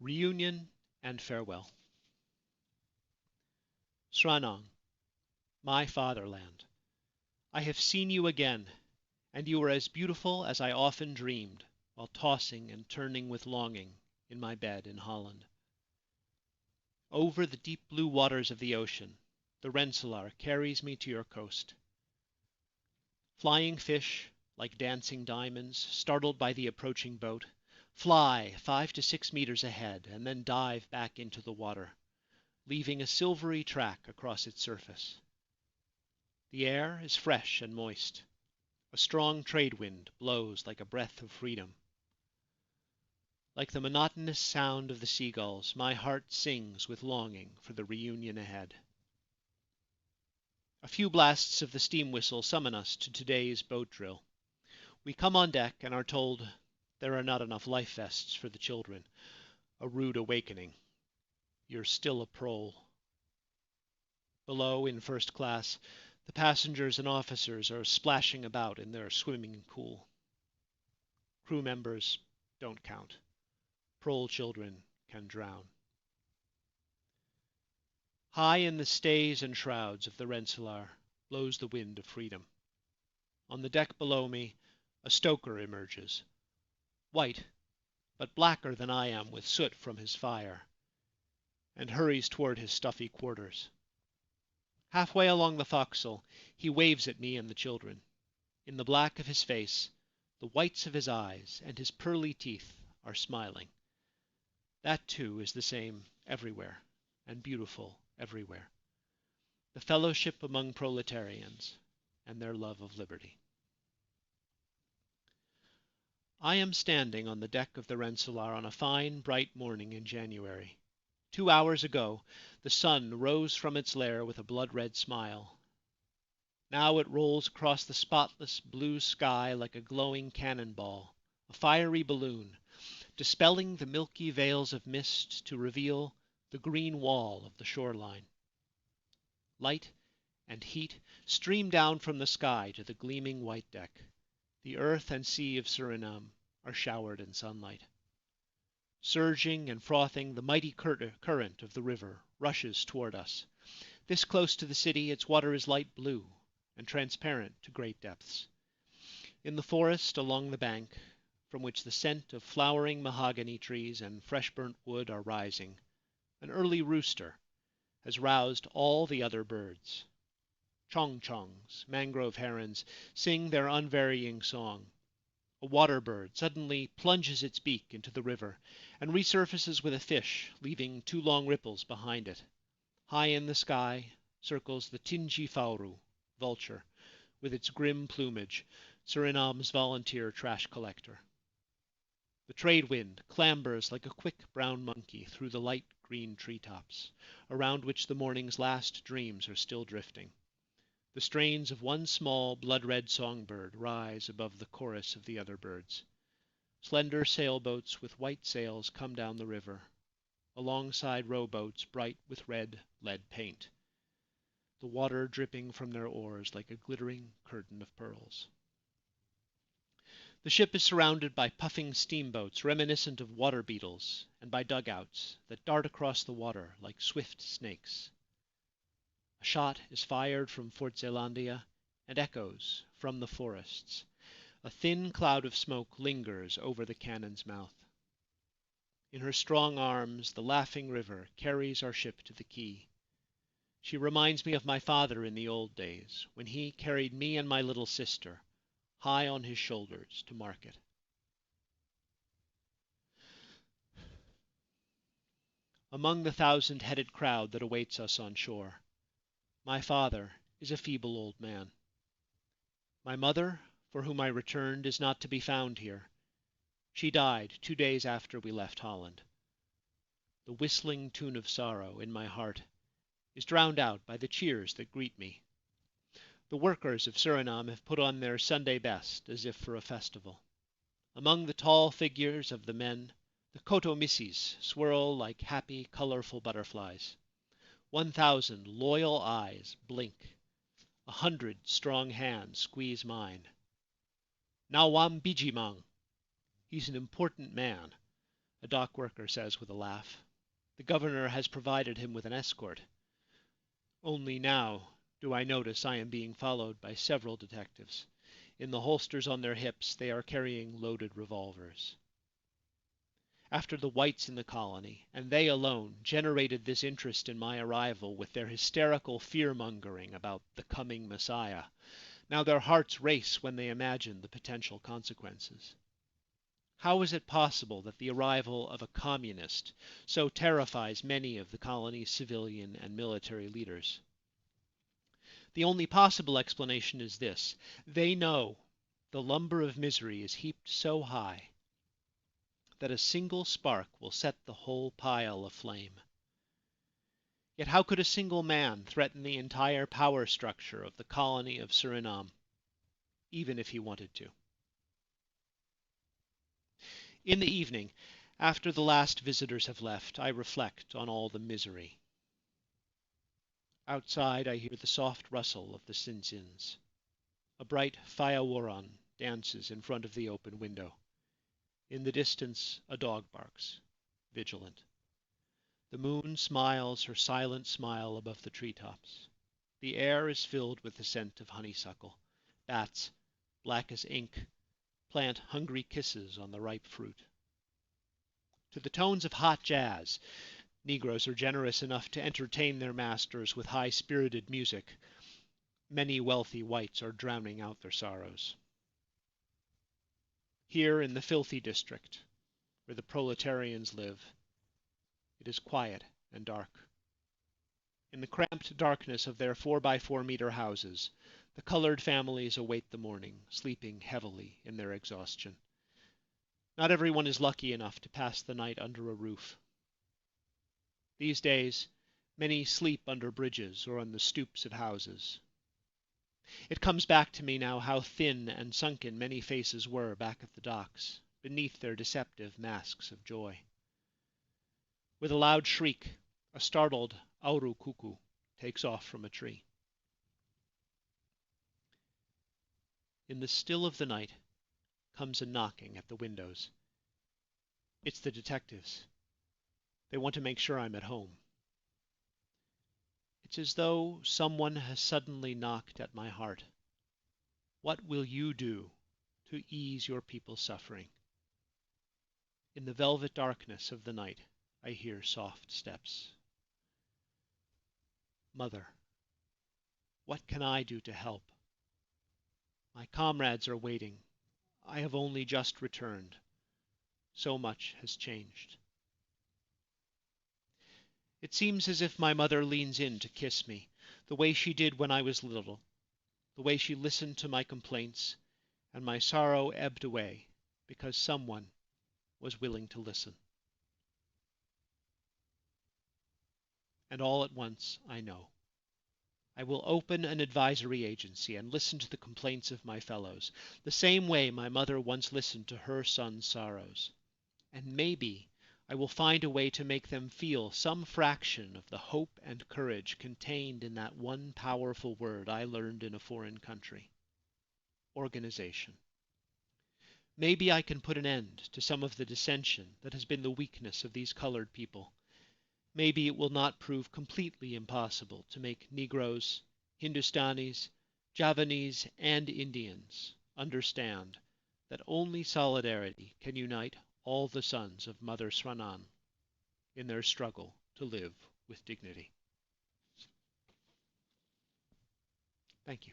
Reunion and Farewell. Sranong, my fatherland, I have seen you again, and you are as beautiful as I often dreamed while tossing and turning with longing in my bed in Holland. Over the deep blue waters of the ocean, the Rensselaer carries me to your coast. Flying fish, like dancing diamonds, startled by the approaching boat, fly 5 to 6 meters ahead and then dive back into the water, leaving a silvery track across its surface. The air is fresh and moist. A strong trade wind blows like a breath of freedom. Like the monotonous sound of the seagulls, my heart sings with longing for the reunion ahead. A few blasts of the steam whistle summon us to today's boat drill. We come on deck and are told there are not enough life vests for the children. A rude awakening. You're still a prole. Below, in first class, the passengers and officers are splashing about in their swimming pool. Crew members don't count. Prole children can drown. High in the stays and shrouds of the Rensselaer blows the wind of freedom. On the deck below me, a stoker emerges, white, but blacker than I am with soot from his fire, and hurries toward his stuffy quarters. Halfway along the forecastle, he waves at me and the children. In the black of his face, the whites of his eyes, and his pearly teeth are smiling. That, too, is the same everywhere, and beautiful everywhere. The fellowship among proletarians and their love of liberty. I am standing on the deck of the Rensselaer on a fine, bright morning in January. 2 hours ago, the sun rose from its lair with a blood-red smile. Now it rolls across the spotless blue sky like a glowing cannonball, a fiery balloon, dispelling the milky veils of mist to reveal the green wall of the shoreline. Light and heat stream down from the sky to the gleaming white deck. The earth and sea of Suriname are showered in sunlight. Surging and frothing, the mighty current of the river rushes toward us. This close to the city, its water is light blue and transparent to great depths. In the forest along the bank, from which the scent of flowering mahogany trees and fresh burnt wood are rising, an early rooster has roused all the other birds. Chong-chongs, mangrove herons, sing their unvarying song. A water bird suddenly plunges its beak into the river and resurfaces with a fish, leaving 2 long ripples behind it. High in the sky circles the tinji fauru, vulture, with its grim plumage, Suriname's volunteer trash collector. The trade wind clambers like a quick brown monkey through the light green treetops, around which the morning's last dreams are still drifting. The strains of one small blood-red songbird rise above the chorus of the other birds. Slender sailboats with white sails come down the river, alongside rowboats bright with red lead paint, the water dripping from their oars like a glittering curtain of pearls. The ship is surrounded by puffing steamboats reminiscent of water beetles and by dugouts that dart across the water like swift snakes. A shot is fired from Fort Zeelandia and echoes from the forests. A thin cloud of smoke lingers over the cannon's mouth. In her strong arms, the laughing river carries our ship to the quay. She reminds me of my father in the old days, when he carried me and my little sister high on his shoulders to market. Among the 1,000-headed crowd that awaits us on shore, my father is a feeble old man. My mother, for whom I returned, is not to be found here. She died 2 days after we left Holland. The whistling tune of sorrow in my heart is drowned out by the cheers that greet me. The workers of Suriname have put on their Sunday best, as if for a festival. Among the tall figures of the men, the kotomissis swirl like happy, colorful butterflies. 1,000 loyal eyes blink. 100 strong hands squeeze mine. Nawam Bijimang. He's an important man. A dock worker says with a laugh. The governor has provided him with an escort. Only now do I notice I am being followed by several detectives. In the holsters on their hips, they are carrying loaded revolvers. After the whites in the colony, and they alone, generated this interest in my arrival with their hysterical fear-mongering about the coming Messiah, now their hearts race when they imagine the potential consequences. How is it possible that the arrival of a communist so terrifies many of the colony's civilian and military leaders? The only possible explanation is this: they know the lumber of misery is heaped so high that a single spark will set the whole pile aflame. Yet how could a single man threaten the entire power structure of the colony of Suriname, even if he wanted to? In the evening, after the last visitors have left, I reflect on all the misery. Outside I hear the soft rustle of the sinsins. A bright fiaworan dances in front of the open window. In the distance a dog barks, vigilant. The moon smiles her silent smile above the treetops. The air is filled with the scent of honeysuckle. Bats, black as ink, plant hungry kisses on the ripe fruit. To the tones of hot jazz, Negroes are generous enough to entertain their masters with high-spirited music. Many wealthy whites are drowning out their sorrows. Here in the filthy district, where the proletarians live, it is quiet and dark. In the cramped darkness of their 4x4-meter houses, the colored families await the morning, sleeping heavily in their exhaustion. Not everyone is lucky enough to pass the night under a roof. These days, many sleep under bridges or on the stoops of houses. It comes back to me now how thin and sunken many faces were back at the docks, beneath their deceptive masks of joy. With a loud shriek, a startled auru kuku takes off from a tree. In the still of the night comes a knocking at the windows. It's the detectives. They want to make sure I'm at home. It's as though someone has suddenly knocked at my heart. What will you do to ease your people's suffering? In the velvet darkness of the night, I hear soft steps. Mother, what can I do to help? My comrades are waiting. I have only just returned. So much has changed. It seems as if my mother leans in to kiss me, the way she did when I was little, the way she listened to my complaints, and my sorrow ebbed away because someone was willing to listen. And all at once I know. I will open an advisory agency and listen to the complaints of my fellows, the same way my mother once listened to her son's sorrows. And maybe I will find a way to make them feel some fraction of the hope and courage contained in that one powerful word I learned in a foreign country: organization. Maybe I can put an end to some of the dissension that has been the weakness of these colored people. Maybe it will not prove completely impossible to make Negroes, Hindustanis, Javanese, and Indians understand that only solidarity can unite all the sons of Mother Sranan in their struggle to live with dignity. Thank you.